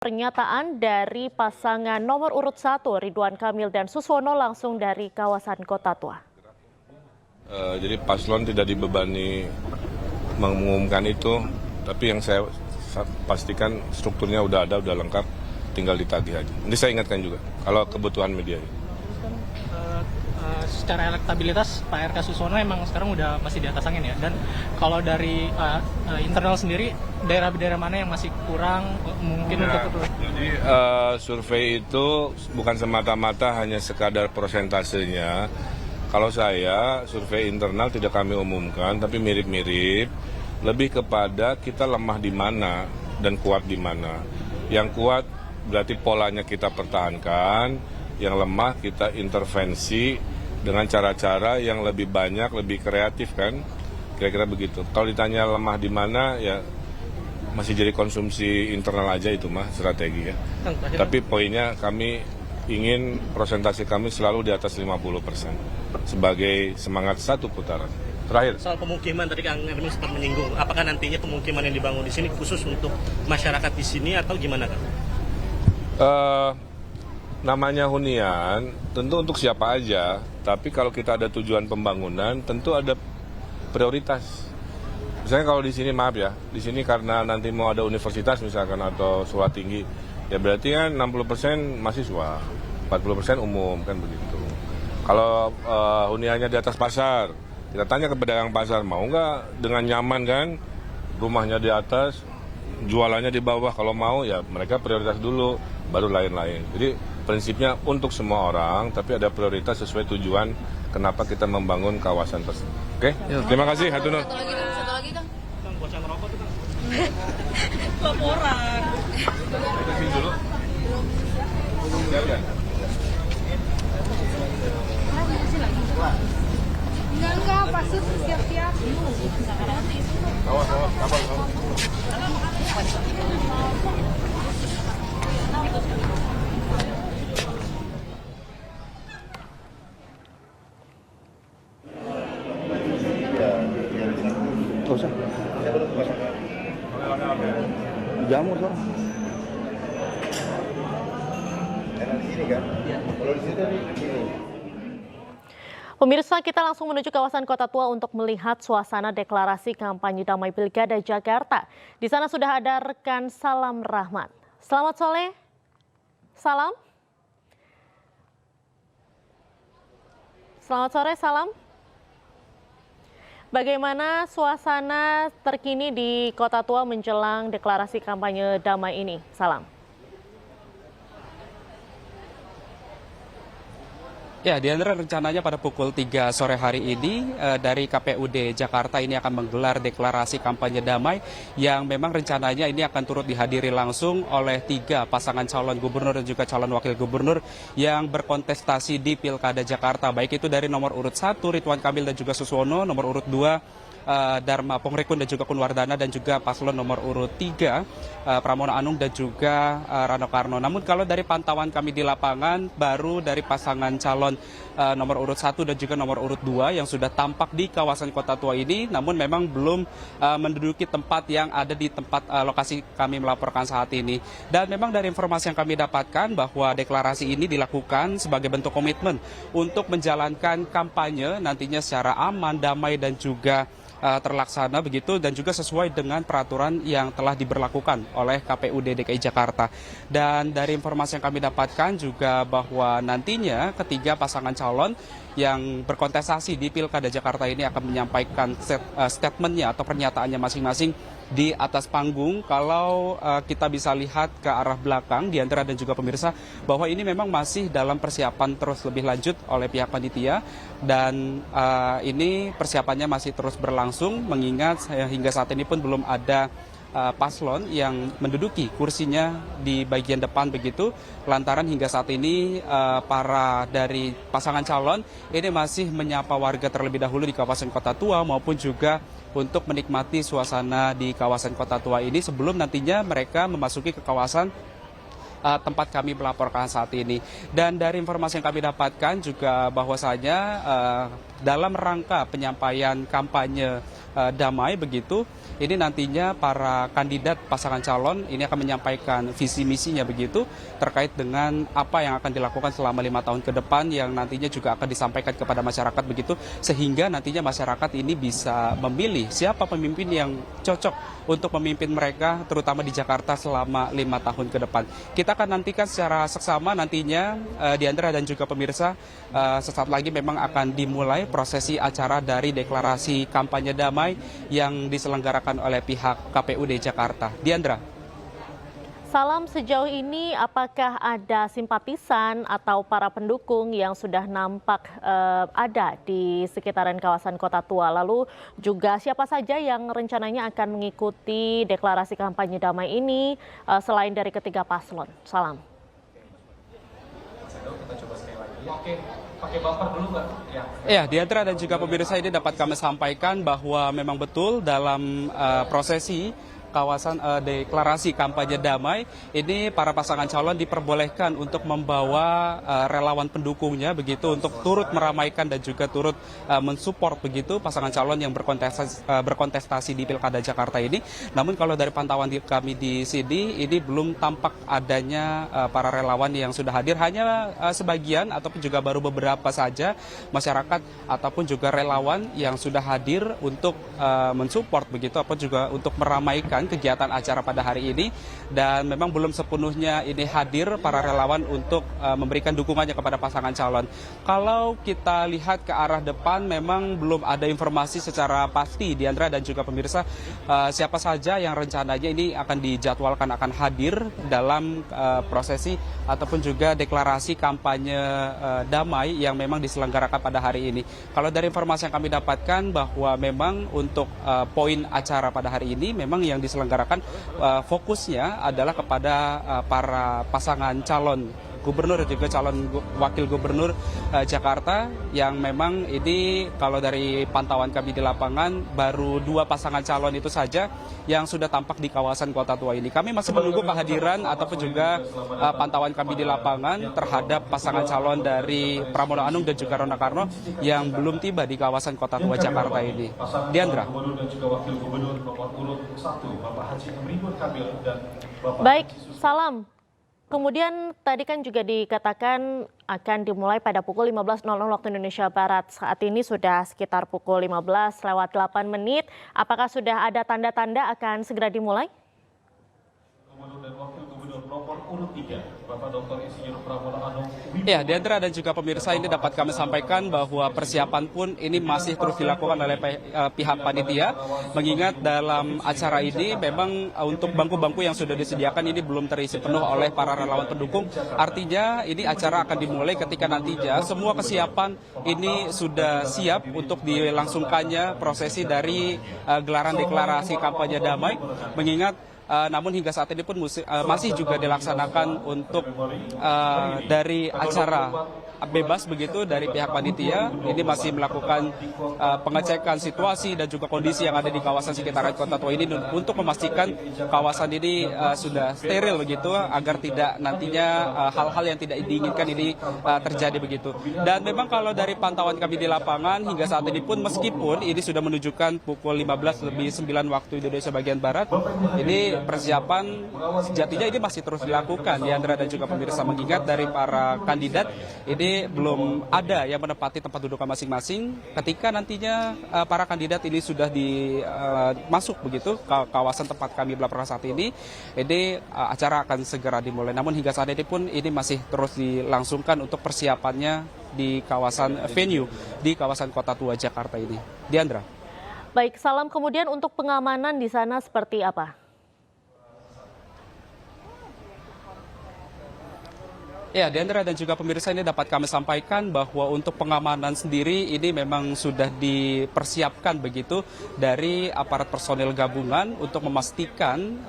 Pernyataan dari pasangan nomor urut 1 Ridwan Kamil dan Suswono langsung dari kawasan Kota Tua. Jadi paslon tidak dibebani mengumumkan itu, tapi yang saya pastikan strukturnya udah ada, udah lengkap, tinggal ditagih aja. Ini saya ingatkan juga, kalau kebutuhan media. Secara elektabilitas Pak RK Suswono emang sekarang udah masih di atas angin ya. Dan kalau dari internal sendiri, daerah-daerah mana yang masih kurang mungkin untuk Jadi survei itu bukan semata-mata hanya sekadar prosentasenya. Kalau saya, survei internal tidak kami umumkan, tapi mirip-mirip. Lebih kepada kita lemah di mana dan kuat di mana. Yang kuat berarti polanya kita pertahankan, yang lemah kita intervensi dengan cara-cara yang lebih banyak, lebih kreatif kan, kira-kira begitu. Kalau ditanya lemah di mana, ya masih jadi konsumsi internal aja itu mah strategi ya. Tapi poinnya kami ingin presentasi kami selalu di atas 50% sebagai semangat satu putaran. Terakhir. Soal pemukiman tadi Kang Erwin sempat menyinggung, apakah nantinya pemukiman yang dibangun di sini khusus untuk masyarakat di sini atau gimana Kang? Namanya hunian tentu untuk siapa aja, tapi kalau kita ada tujuan pembangunan tentu ada prioritas. Misalnya kalau di sini maaf ya, di sini karena nanti mau ada universitas misalkan atau sekolah tinggi, ya berarti kan 60% mahasiswa, 40% umum kan begitu. Kalau huniannya di atas pasar, kita tanya ke pedagang pasar mau nggak dengan nyaman kan, rumahnya di atas, jualannya di bawah. Kalau mau ya mereka prioritas dulu, baru lain-lain. Jadi prinsipnya untuk semua orang, tapi ada prioritas sesuai tujuan kenapa kita membangun kawasan tersebut. Oke? Terima kasih, Hatunur. Satu lagi, Kang. Kang, bocan rokok tuh Kang. Laporan. Kita sini dulu. Siap. Enggak, pasti siap-siap. Awas, kabar. Gak usah. Jamur soalnya. Pemirsa, kita langsung menuju kawasan Kota Tua untuk melihat suasana deklarasi kampanye damai Pilkada Jakarta. Di sana sudah ada rekan Salam Rahmat. Selamat sore. Salam. Selamat sore, Salam. Bagaimana suasana terkini di Kota Tua menjelang deklarasi kampanye damai ini? Salam. Ya, Diandra, rencananya pada pukul 3 sore hari ini dari KPUD Jakarta ini akan menggelar deklarasi kampanye damai yang memang rencananya ini akan turut dihadiri langsung oleh 3 pasangan calon gubernur dan juga calon wakil gubernur yang berkontestasi di Pilkada Jakarta. Baik itu dari nomor urut 1 Ridwan Kamil dan juga Suswono, nomor urut 2 Dharma Pongrekun dan juga Kunwardana, dan juga paslon nomor urut 3 Pramono Anung dan juga Rano Karno. Namun kalau dari pantauan kami di lapangan, baru dari pasangan calon nomor urut 1 dan juga nomor urut 2 yang sudah tampak di kawasan Kota Tua ini, namun memang belum menduduki tempat yang ada di tempat lokasi kami melaporkan saat ini. Dan memang dari informasi yang kami dapatkan bahwa deklarasi ini dilakukan sebagai bentuk komitmen untuk menjalankan kampanye nantinya secara aman, damai, dan juga terlaksana begitu, dan juga sesuai dengan peraturan yang telah diberlakukan oleh KPUD DKI Jakarta. Dan dari informasi yang kami dapatkan juga bahwa nantinya ketiga pasangan calon yang berkontestasi di Pilkada Jakarta ini akan menyampaikan statementnya atau pernyataannya masing-masing di atas panggung. Kalau kita bisa lihat ke arah belakang, Diandra dan juga pemirsa, bahwa ini memang masih dalam persiapan terus lebih lanjut oleh pihak panitia, dan ini persiapannya masih terus berlangsung, mengingat hingga saat ini pun belum ada paslon yang menduduki kursinya di bagian depan begitu, lantaran hingga saat ini para dari pasangan calon ini masih menyapa warga terlebih dahulu di kawasan Kota Tua maupun juga untuk menikmati suasana di kawasan Kota Tua ini sebelum nantinya mereka memasuki ke kawasan tempat kami melaporkan saat ini. Dan dari informasi yang kami dapatkan juga bahwasanya dalam rangka penyampaian kampanye damai begitu. Ini nantinya para kandidat pasangan calon ini akan menyampaikan visi misinya begitu terkait dengan apa yang akan dilakukan selama 5 tahun ke depan yang nantinya juga akan disampaikan kepada masyarakat begitu, sehingga nantinya masyarakat ini bisa memilih siapa pemimpin yang cocok untuk memimpin mereka terutama di Jakarta selama 5 tahun ke depan. Kita akan nantikan secara seksama nantinya Diandra dan juga pemirsa, sesaat lagi memang akan dimulai prosesi acara dari deklarasi kampanye damai yang diselenggarakan oleh pihak KPUD Jakarta. Diandra. Salam, sejauh ini apakah ada simpatisan atau para pendukung yang sudah nampak ada di sekitaran kawasan Kota Tua? Lalu juga siapa saja yang rencananya akan mengikuti deklarasi kampanye damai ini selain dari ketiga paslon? Salam. Ya, Diandra dan juga pemirsa, ini dapat kami sampaikan bahwa memang betul dalam prosesi kawasan deklarasi kampanye damai ini para pasangan calon diperbolehkan untuk membawa relawan pendukungnya begitu untuk turut meramaikan dan juga turut mensupport begitu pasangan calon yang berkontestasi di Pilkada Jakarta ini. Namun kalau dari pantauan kami di sini ini belum tampak adanya para relawan yang sudah hadir, hanya sebagian ataupun juga baru beberapa saja masyarakat ataupun juga relawan yang sudah hadir untuk mensupport begitu ataupun juga untuk meramaikan kegiatan acara pada hari ini, dan memang belum sepenuhnya ini hadir para relawan untuk memberikan dukungannya kepada pasangan calon. Kalau kita lihat ke arah depan memang belum ada informasi secara pasti, Diandra dan juga pemirsa, siapa saja yang rencananya ini akan dijadwalkan akan hadir dalam prosesi ataupun juga deklarasi kampanye damai yang memang diselenggarakan pada hari ini. Kalau dari informasi yang kami dapatkan bahwa memang untuk poin acara pada hari ini memang yang diselenggarakan fokusnya adalah kepada para pasangan calon gubernur dan juga calon wakil gubernur Jakarta, yang memang ini kalau dari pantauan kami di lapangan baru 2 pasangan calon itu saja yang sudah tampak di kawasan Kota Tua ini. Kami masih menunggu kehadiran ataupun juga pantauan kami di lapangan terhadap pasangan calon dari Pramono Anung dan juga Rona Karno yang belum tiba di kawasan Kota Tua Jakarta ini. Diandra. Baik, salam. Kemudian tadi kan juga dikatakan akan dimulai pada pukul 15.00 waktu Indonesia Barat. Saat ini sudah sekitar pukul 15:08. Apakah sudah ada tanda-tanda akan segera dimulai? Ya, Diandra dan juga pemirsa, ini dapat kami sampaikan bahwa persiapan pun ini masih terus dilakukan oleh pihak panitia, mengingat dalam acara ini memang untuk bangku-bangku yang sudah disediakan ini belum terisi penuh oleh para relawan pendukung. Artinya ini acara akan dimulai ketika nantinya semua kesiapan ini sudah siap untuk dilangsungkannya prosesi dari gelaran deklarasi kampanye damai, mengingat namun hingga saat ini pun masih juga dilaksanakan untuk dari acara bebas begitu dari pihak panitia. Ini masih melakukan pengecekan situasi dan juga kondisi yang ada di kawasan sekitaran Kota Tua ini untuk memastikan kawasan ini sudah steril begitu agar tidak nantinya hal-hal yang tidak diinginkan ini terjadi begitu. Dan memang kalau dari pantauan kami di lapangan hingga saat ini pun meskipun ini sudah menunjukkan pukul 15:09 waktu Indonesia bagian Barat, ini persiapan sejatinya ini masih terus dilakukan, Diandra dan juga pemirsa, mengingat dari para kandidat ini belum ada yang menempati tempat duduk masing-masing. Ketika nantinya para kandidat ini sudah masuk begitu ke kawasan tempat kami melaporkan saat ini acara akan segera dimulai. Namun hingga saat ini pun ini masih terus dilangsungkan untuk persiapannya di kawasan venue di kawasan Kota Tua Jakarta ini. Diandra. Baik, salam. Kemudian untuk pengamanan di sana seperti apa? Ya, Diandra dan juga pemirsa, ini dapat kami sampaikan bahwa untuk pengamanan sendiri ini memang sudah dipersiapkan begitu dari aparat personil gabungan untuk memastikan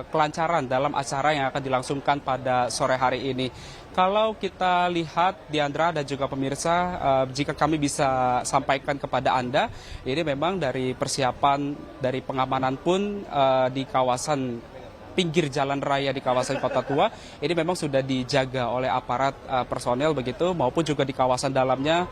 kelancaran dalam acara yang akan dilangsungkan pada sore hari ini. Kalau kita lihat, Diandra dan juga pemirsa, jika kami bisa sampaikan kepada Anda, ini memang dari persiapan dari pengamanan pun di kawasan pinggir jalan raya di kawasan Kota Tua ini memang sudah dijaga oleh aparat personel begitu, maupun juga di kawasan dalamnya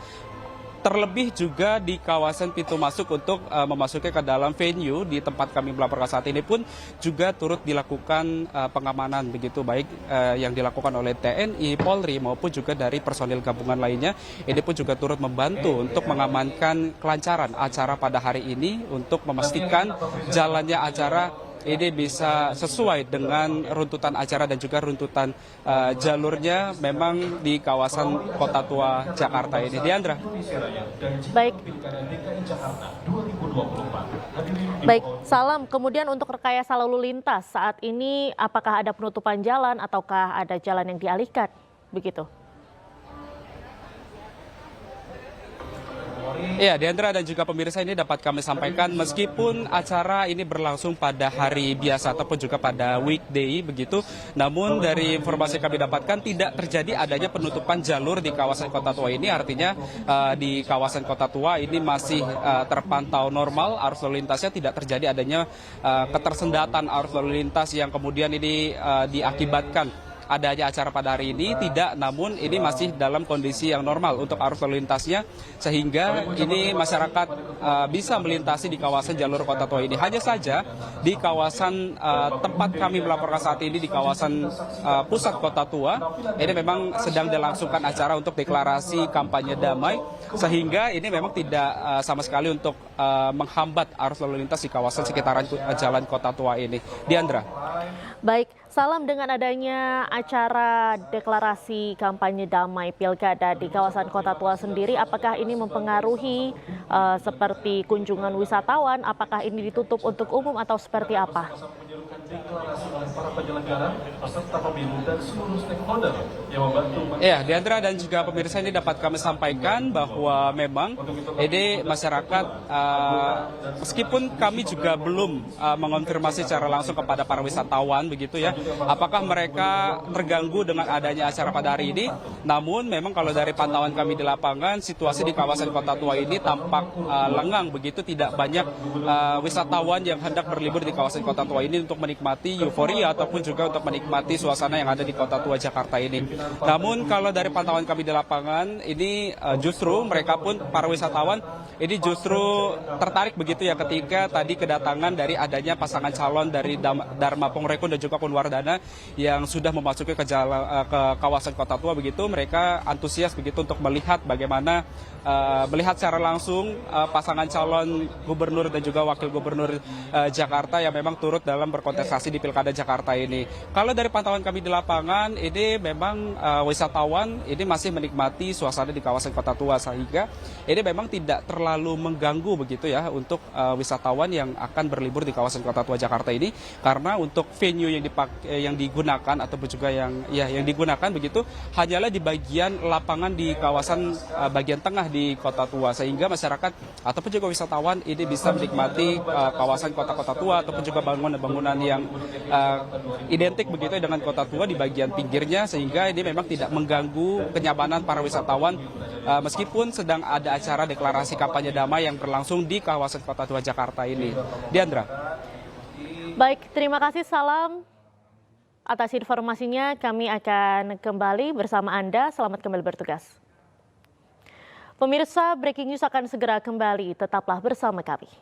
Terlebih juga di kawasan pintu masuk untuk memasuki ke dalam venue di tempat kami melaporkan saat ini pun juga turut dilakukan pengamanan begitu, baik yang dilakukan oleh TNI, Polri maupun juga dari personil gabungan lainnya. Ini pun juga turut membantu untuk mengamankan kelancaran acara pada hari ini untuk memastikan jalannya acara ini bisa sesuai dengan runtutan acara dan juga runtutan jalurnya memang di kawasan Kota Tua Jakarta ini. Diandra. Baik. Baik, Salam. Kemudian untuk rekayasa lalu lintas saat ini apakah ada penutupan jalan ataukah ada jalan yang dialihkan? Begitu. Ya, Diandra dan juga pemirsa, ini dapat kami sampaikan meskipun acara ini berlangsung pada hari biasa ataupun juga pada weekday begitu, namun dari informasi kami dapatkan tidak terjadi adanya penutupan jalur di kawasan Kota Tua ini. Artinya di kawasan Kota Tua ini masih terpantau normal, arus lalu lintasnya tidak terjadi adanya ketersendatan arus lalu lintas yang kemudian ini diakibatkan adanya acara pada hari ini. Tidak, namun ini masih dalam kondisi yang normal untuk arus lalu lintasnya, sehingga ini masyarakat bisa melintasi di kawasan jalur Kota Tua ini. Hanya saja di kawasan tempat kami melaporkan saat ini di kawasan pusat Kota Tua, ini memang sedang dilangsungkan acara untuk deklarasi kampanye damai, sehingga ini memang tidak sama sekali untuk menghambat arus lalu lintas di kawasan sekitaran jalan Kota Tua ini. Diandra. Baik, Salam, dengan adanya acara deklarasi kampanye damai pilkada di kawasan Kota Tua sendiri, apakah ini mempengaruhi seperti kunjungan wisatawan? Apakah ini ditutup untuk umum atau seperti apa? Ya, Diandra dan juga pemirsa, ini dapat kami sampaikan bahwa memang ini masyarakat meskipun kami juga belum mengonfirmasi secara langsung kepada para wisatawan begitu ya, apakah mereka terganggu dengan adanya acara pada hari ini. Namun memang kalau dari pantauan kami di lapangan, situasi di kawasan Kota Tua ini tampak lengang begitu, tidak banyak wisatawan yang hendak berlibur di kawasan Kota Tua ini untuk menikmati euforia ataupun juga untuk menikmati suasana yang ada di Kota Tua Jakarta ini. Namun kalau dari pantauan kami di lapangan ini justru mereka pun para wisatawan ini justru tertarik begitu ya ketika tadi kedatangan dari adanya pasangan calon dari Dharma Pongrekun dan juga Kunwardana yang sudah memasuki ke kawasan Kota Tua begitu. Mereka antusias begitu untuk melihat bagaimana melihat secara langsung pasangan calon gubernur dan juga wakil gubernur Jakarta yang memang turut dalam berkontestasi di Pilkada Jakarta ini. Kalau dari pantauan kami di lapangan, ini memang wisatawan ini masih menikmati suasana di kawasan Kota Tua, sehingga ini memang tidak terlalu mengganggu begitu ya untuk wisatawan yang akan berlibur di kawasan Kota Tua Jakarta ini, karena untuk venue yang digunakan ataupun juga yang digunakan begitu hanyalah di bagian lapangan di kawasan bagian tengah di Kota Tua, sehingga masyarakat ataupun juga wisatawan ini bisa menikmati kawasan Kota Tua ataupun juga bangunan-bangunan yang identik begitu dengan Kota Tua di bagian pinggirnya, sehingga ini memang tidak mengganggu kenyamanan para wisatawan meskipun sedang ada acara deklarasi kampanye damai yang berlangsung di kawasan Kota Tua Jakarta ini. Diandra. Baik, terima kasih Salam atas informasinya. Kami akan kembali bersama Anda. Selamat kembali bertugas. Pemirsa, Breaking News akan segera kembali. Tetaplah bersama kami.